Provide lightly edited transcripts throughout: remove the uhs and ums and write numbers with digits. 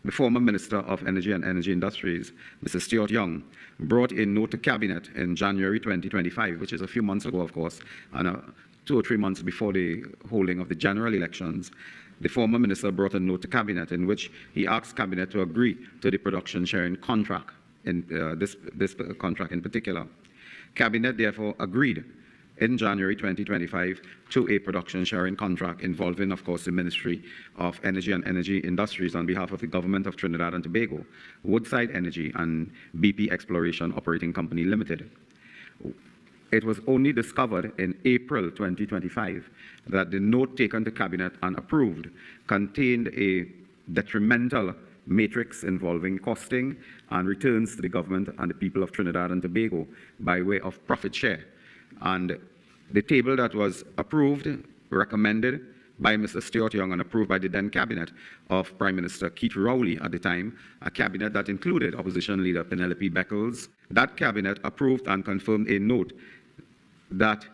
the former Minister of Energy and Energy Industries, Mr. Stuart Young, brought a note to Cabinet in January 2025, which is a few months ago, of course, and 2 or 3 months before the holding of the general elections. The former minister brought a note to Cabinet in which he asked Cabinet to agree to the production sharing contract, in this contract in particular. Cabinet therefore agreed in January 2025 to a production sharing contract involving, of course, the Ministry of Energy and Energy Industries on behalf of the Government of Trinidad and Tobago, Woodside Energy, and BP Exploration Operating Company Limited. It was only discovered in April 2025 that the note taken to Cabinet and approved contained a detrimental matrix involving costing and returns to the government and the people of Trinidad and Tobago by way of profit share. And the table that was approved, recommended by Mr. Stuart Young and approved by the then Cabinet of Prime Minister Keith Rowley at the time, a Cabinet that included Opposition Leader Penelope Beckles. That Cabinet approved and confirmed a note that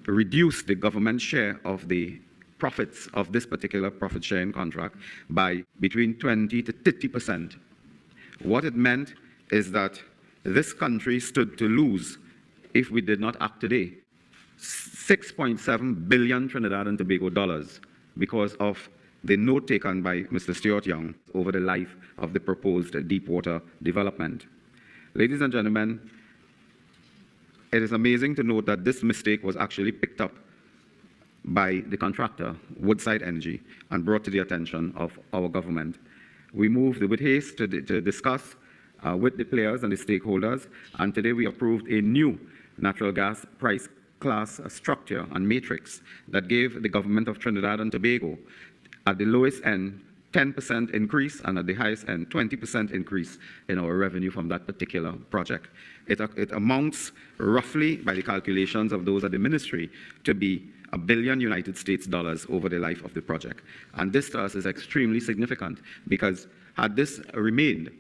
reduced the government share of the profits of this particular profit sharing contract by between 20 to 30%. What it meant is that this country stood to lose, if we did not act today, 6.7 billion Trinidad and Tobago dollars because of the note taken by Mr. Stuart Young over the life of the proposed deepwater development. Ladies and gentlemen, it is amazing to note that this mistake was actually picked up by the contractor, Woodside Energy, and brought to the attention of our government. We moved with haste to discuss with the players and the stakeholders, and today we approved a new natural gas price class structure and matrix that gave the government of Trinidad and Tobago, at the lowest end, 10% increase, and at the highest end, 20% increase in our revenue from that particular project. It amounts roughly, by the calculations of those at the ministry, to be $1 billion United States dollars over the life of the project. And this to us is extremely significant because had this remained,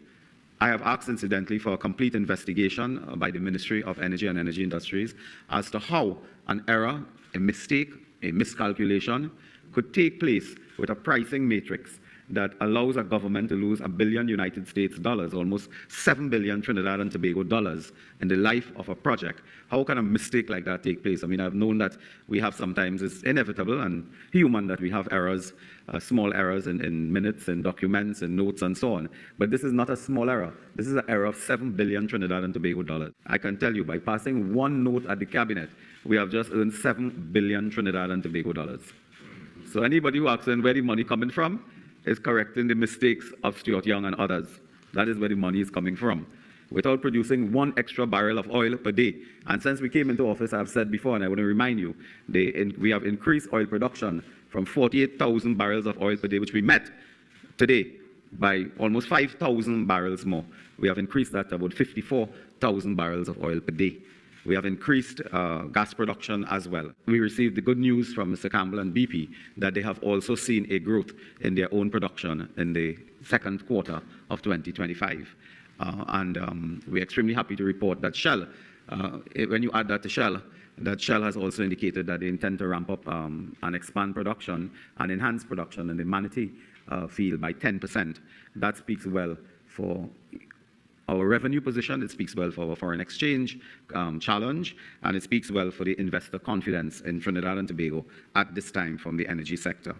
I have asked, incidentally, for a complete investigation by the Ministry of Energy and Energy Industries as to how an error, a mistake, a miscalculation could take place with a pricing matrix that allows a government to lose $1 billion United States dollars, almost 7 billion Trinidad and Tobago dollars in the life of a project. How can a mistake like that take place? I mean, I've known that we have sometimes, it's inevitable and human that we have errors, small errors in minutes and documents and notes and so on. But this is not a small error. This is an error of 7 billion Trinidad and Tobago dollars. I can tell you, by passing one note at the Cabinet, we have just earned 7 billion Trinidad and Tobago dollars. So anybody who asks where the money coming from is correcting the mistakes of Stuart Young and others. That is where the money is coming from, without producing 1 extra barrel of oil per day. And since we came into office, I've said before, and I want to remind you, we have increased oil production from 48,000 barrels of oil per day, which we met today, by almost 5,000 barrels more. We have increased that to about 54,000 barrels of oil per day. We have increased gas production as well. We received the good news from Mr. Campbell and BP that they have also seen a growth in their own production in the second quarter of 2025. We're extremely happy to report that Shell, when you add that to Shell, that Shell has also indicated that they intend to ramp up and expand production and enhance production in the Manatee field by 10%. That speaks well for our revenue position, it speaks well for our foreign exchange challenge, and it speaks well for the investor confidence in Trinidad and Tobago at this time from the energy sector.